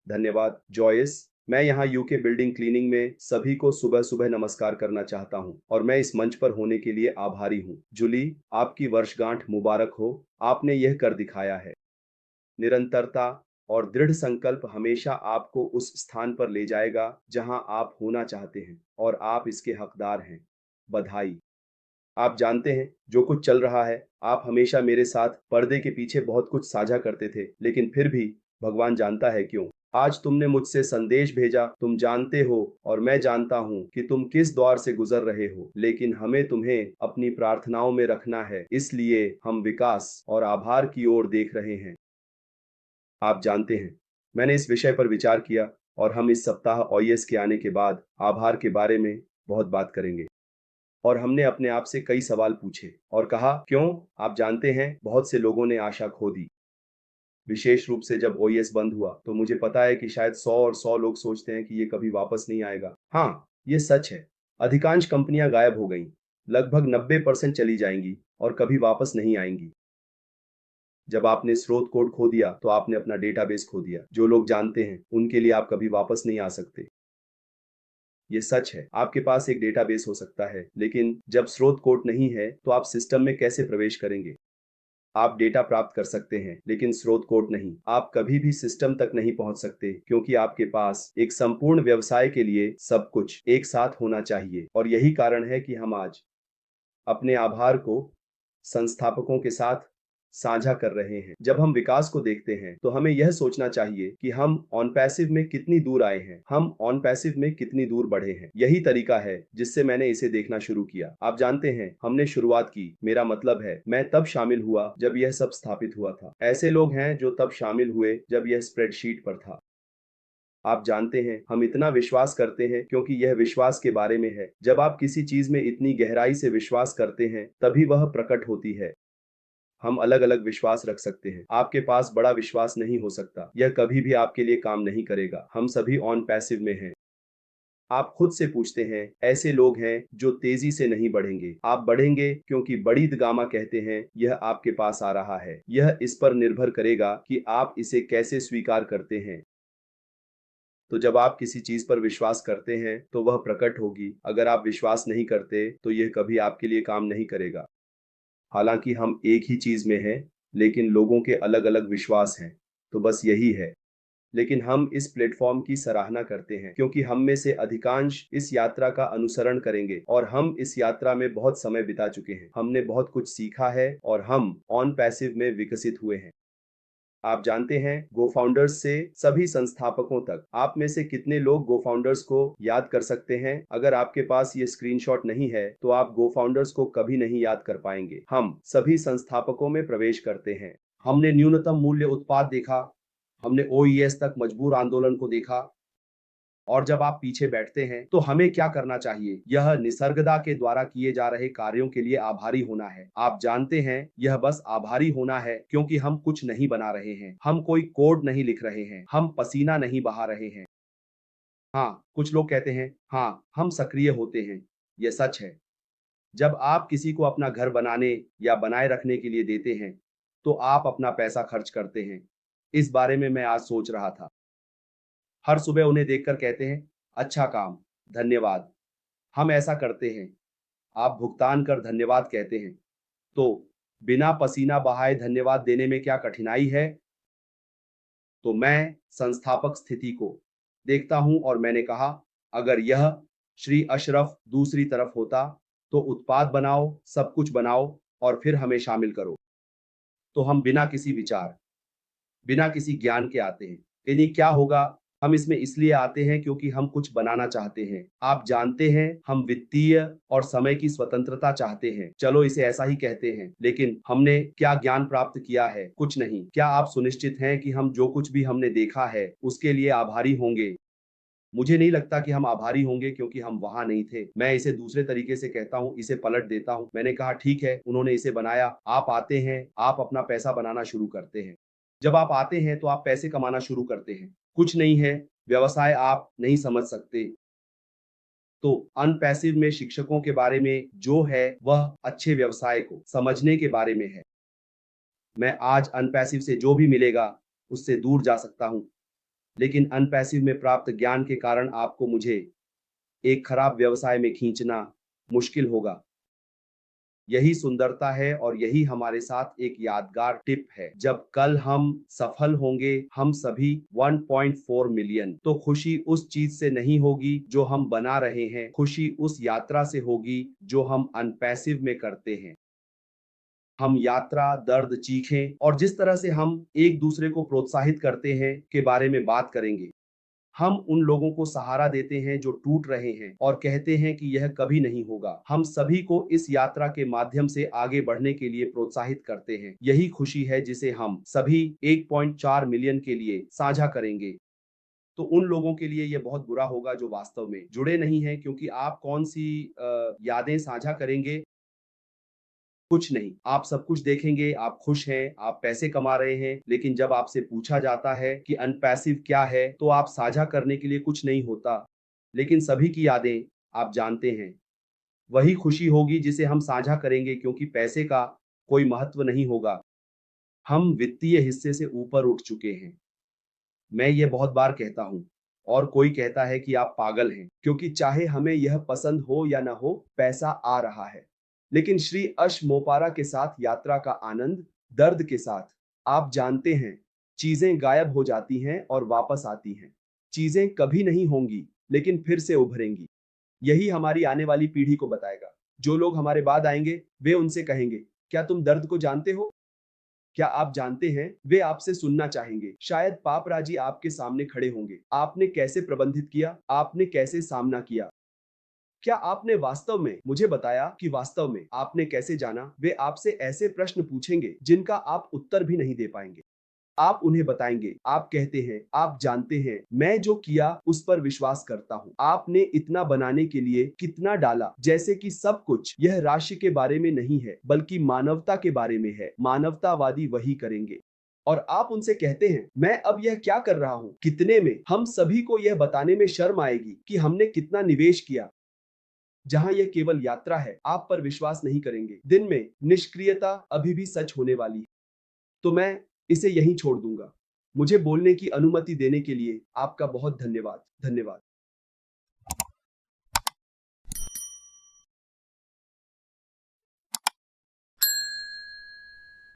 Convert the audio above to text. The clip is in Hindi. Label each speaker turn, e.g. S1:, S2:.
S1: धन्यवाद जॉयस। मैं यहाँ यूके बिल्डिंग क्लीनिंग में सभी को सुबह सुबह नमस्कार करना चाहता हूँ और मैं इस मंच पर होने के लिए आभारी हूँ। जूली, आपकी वर्षगांठ मुबारक हो। आपने यह कर दिखाया है। निरंतरता और दृढ़ संकल्प हमेशा आपको उस स्थान पर ले जाएगा जहाँ आप होना चाहते हैं और आप इसके हकदार हैं। बधाई। आप जानते हैं जो कुछ चल रहा है, आप हमेशा मेरे साथ पर्दे के पीछे बहुत कुछ साझा करते थे, लेकिन फिर भी भगवान जानता है क्यों। आज तुमने मुझसे संदेश भेजा, तुम जानते हो और मैं जानता हूँ कि तुम किस द्वार से गुजर रहे हो, लेकिन हमें तुम्हें अपनी प्रार्थनाओं में रखना है, इसलिए हम विकास और आभार की ओर देख रहे हैं। आप जानते हैं, मैंने इस विषय पर विचार किया और हम इस सप्ताह ओएस के आने के बाद आभार के बारे में बहुत बात करेंगे। और हमने अपने आप से कई सवाल पूछे और कहा क्यों। आप जानते हैं, बहुत से लोगों ने आशा खो दी। विशेष रूप से जब ओएस बंद हुआ तो मुझे पता है कि शायद 100 लोग सोचते हैं कि ये कभी वापस नहीं आएगा। हाँ, ये सच है। अधिकांश कंपनियां गायब हो गईं, लगभग 90% चली जाएंगी और कभी वापस नहीं आएंगी। जब आपने स्रोत कोड खो दिया तो आपने अपना डेटाबेस खो दिया। जो लोग जानते हैं उनके लिए आप कभी वापस नहीं आ सकते। ये सच है, आपके पास एक डेटाबेस हो सकता है, लेकिन जब स्रोत कोड नहीं है तो आप सिस्टम में कैसे प्रवेश करेंगे। आप डेटा प्राप्त कर सकते हैं, लेकिन स्रोत कोड नहीं। आप कभी भी सिस्टम तक नहीं पहुंच सकते, क्योंकि आपके पास एक संपूर्ण व्यवसाय के लिए सब कुछ एक साथ होना चाहिए। और यही कारण है कि हम आज अपने आभार को संस्थापकों के साथ साझा कर रहे हैं। जब हम विकास को देखते हैं तो हमें यह सोचना चाहिए कि हम ऑन पैसिव में कितनी दूर आए हैं, हम ऑन पैसिव में कितनी दूर बढ़े हैं। यही तरीका है जिससे मैंने इसे देखना शुरू किया। आप जानते हैं, हमने शुरुआत की, मेरा मतलब है मैं तब शामिल हुआ जब यह सब स्थापित हुआ था। ऐसे लोग हैं जो तब शामिल हुए जब यह स्प्रेडशीट पर था। आप जानते हैं, हम इतना विश्वास करते हैं क्योंकि यह विश्वास के बारे में है। जब आप किसी चीज में इतनी गहराई से विश्वास करते हैं तभी वह प्रकट होती है। हम अलग अलग विश्वास रख सकते हैं, आपके पास बड़ा विश्वास नहीं हो सकता, यह कभी भी आपके लिए काम नहीं करेगा। हम सभी ऑन पैसिव में हैं। आप खुद से पूछते हैं, ऐसे लोग हैं जो तेजी से नहीं बढ़ेंगे। आप बढ़ेंगे क्योंकि बड़ी गामा कहते हैं यह आपके पास आ रहा है। यह इस पर निर्भर करेगा कि आप इसे कैसे स्वीकार करते हैं। तो जब आप किसी चीज पर विश्वास करते हैं तो वह प्रकट होगी। अगर आप विश्वास नहीं करते तो यह कभी आपके लिए काम नहीं करेगा। हालांकि हम एक ही चीज में हैं, लेकिन लोगों के अलग अलग विश्वास हैं। तो बस यही है। लेकिन हम इस प्लेटफॉर्म की सराहना करते हैं क्योंकि हम में से अधिकांश इस यात्रा का अनुसरण करेंगे और हम इस यात्रा में बहुत समय बिता चुके हैं। हमने बहुत कुछ सीखा है और हम ऑन पैसिव में विकसित हुए हैं। आप जानते हैं, गो फाउंडर्स से सभी संस्थापकों तक, आप में से कितने लोग गो फाउंडर्स को याद कर सकते हैं। अगर आपके पास ये स्क्रीनशॉट नहीं है तो आप गो फाउंडर्स को कभी नहीं याद कर पाएंगे। हम सभी संस्थापकों में प्रवेश करते हैं। हमने न्यूनतम मूल्य उत्पाद देखा, हमने ओईएस तक मजबूर आंदोलन को देखा। और जब आप पीछे बैठते हैं तो हमें क्या करना चाहिए? यह निसर्गदा के द्वारा किए जा रहे कार्यों के लिए आभारी होना है। आप जानते हैं, यह बस आभारी होना है क्योंकि हम कुछ नहीं बना रहे हैं, हम कोई कोड नहीं लिख रहे हैं, हम पसीना नहीं बहा रहे हैं। हाँ, कुछ लोग कहते हैं, हाँ हम सक्रिय होते हैं। यह सच है। जब आप किसी को अपना घर बनाने या बनाए रखने के लिए देते हैं तो आप अपना पैसा खर्च करते हैं। इस बारे में मैं आज सोच रहा था। हर सुबह उन्हें देखकर कहते हैं, अच्छा काम, धन्यवाद। हम ऐसा करते हैं। आप भुगतान कर धन्यवाद कहते हैं। तो बिना पसीना बहाए धन्यवाद देने में क्या कठिनाई है? तो मैं संस्थापक स्थिति को देखता हूं और मैंने कहा, अगर यह श्री अशरफ दूसरी तरफ होता तो उत्पाद बनाओ, सब कुछ बनाओ और फिर हमें शामिल करो। तो हम बिना किसी विचार, बिना किसी ज्ञान के आते हैं। यानी क्या होगा? हम इसमें इसलिए आते हैं क्योंकि हम कुछ बनाना चाहते हैं। आप जानते हैं, हम वित्तीय और समय की स्वतंत्रता चाहते हैं। चलो इसे ऐसा ही कहते हैं। लेकिन हमने क्या ज्ञान प्राप्त किया है? कुछ नहीं। क्या आप सुनिश्चित हैं कि हम जो कुछ भी हमने देखा है उसके लिए आभारी होंगे? मुझे नहीं लगता कि हम आभारी होंगे क्योंकि हम वहां नहीं थे। मैं इसे दूसरे तरीके से कहता हूं, इसे पलट देता हूं। मैंने कहा ठीक है, उन्होंने इसे बनाया, आप आते हैं, आप अपना पैसा बनाना शुरू करते हैं। जब आप आते हैं तो आप पैसे कमाना शुरू करते हैं। कुछ नहीं है, व्यवसाय आप नहीं समझ सकते। तो अनपैसिव में शिक्षकों के बारे में जो है वह अच्छे व्यवसाय को समझने के बारे में है। मैं आज अनपैसिव से जो भी मिलेगा उससे दूर जा सकता हूं। लेकिन अनपैसिव में प्राप्त ज्ञान के कारण आपको मुझे एक खराब व्यवसाय में खींचना मुश्किल होगा। यही सुंदरता है और यही हमारे साथ एक यादगार टिप है। जब कल हम सफल होंगे, हम सभी 1.4 मिलियन, तो खुशी उस चीज से नहीं होगी जो हम बना रहे हैं, खुशी उस यात्रा से होगी जो हम अनपैसिव में करते हैं। हम यात्रा, दर्द, चीखें और जिस तरह से हम एक दूसरे को प्रोत्साहित करते हैं के बारे में बात करेंगे। हम उन लोगों को सहारा देते हैं जो टूट रहे हैं और कहते हैं कि यह कभी नहीं होगा। हम सभी को इस यात्रा के माध्यम से आगे बढ़ने के लिए प्रोत्साहित करते हैं। यही खुशी है जिसे हम सभी 1.4 मिलियन के लिए साझा करेंगे। तो उन लोगों के लिए यह बहुत बुरा होगा जो वास्तव में जुड़े नहीं हैं, क्योंकि आप कौन सी यादें साझा करेंगे? कुछ नहीं। आप सब कुछ देखेंगे, आप खुश हैं, आप पैसे कमा रहे हैं, लेकिन जब आपसे पूछा जाता है कि अनपैसिव क्या है, तो आप साझा करने के लिए कुछ नहीं होता। लेकिन सभी की यादें आप जानते हैं, वही खुशी होगी जिसे हम साझा करेंगे, क्योंकि पैसे का कोई महत्व नहीं होगा। हम वित्तीय हिस्से से ऊपर उठ चुके हैं। मैं ये बहुत बार कहता हूँ और कोई कहता है कि आप पागल हैं, क्योंकि चाहे हमें यह पसंद हो या ना हो, पैसा आ रहा है। लेकिन श्री अश मोपारा के साथ यात्रा का आनंद, दर्द के साथ, आप जानते हैं, चीजें गायब हो जाती हैं और वापस आती हैं। चीजें कभी नहीं होंगी, लेकिन फिर से उभरेंगी। यही हमारी आने वाली पीढ़ी को बताएगा। जो लोग हमारे बाद आएंगे, वे उनसे कहेंगे, क्या तुम दर्द को जानते हो? क्या आप जानते हैं? वे आपसे सुनना चाहेंगे। शायद पापराजी आपके सामने खड़े होंगे। आपने कैसे प्रबंधित किया? आपने कैसे सामना किया? क्या आपने वास्तव में मुझे बताया कि वास्तव में आपने कैसे जाना? वे आपसे ऐसे प्रश्न पूछेंगे जिनका आप उत्तर भी नहीं दे पाएंगे। आप उन्हें बताएंगे, आप कहते हैं, आप जानते हैं, मैं जो किया उस पर विश्वास करता हूँ। आपने इतना बनाने के लिए कितना डाला, जैसे कि सब कुछ यह राशि के बारे में नहीं है, बल्कि मानवता के बारे में है। मानवतावादी वही करेंगे। और आप उनसे कहते हैं, मैं अब यह क्या कर रहा हूँ? कितने में? हम सभी को यह बताने में शर्म आएगी कि हमने कितना निवेश किया। जहां यह केवल यात्रा है, आप पर विश्वास नहीं करेंगे। दिन में निष्क्रियता अभी भी सच होने वाली है। तो मैं इसे यहीं छोड़ दूंगा। मुझे बोलने की अनुमति देने के लिए आपका बहुत धन्यवाद। धन्यवाद।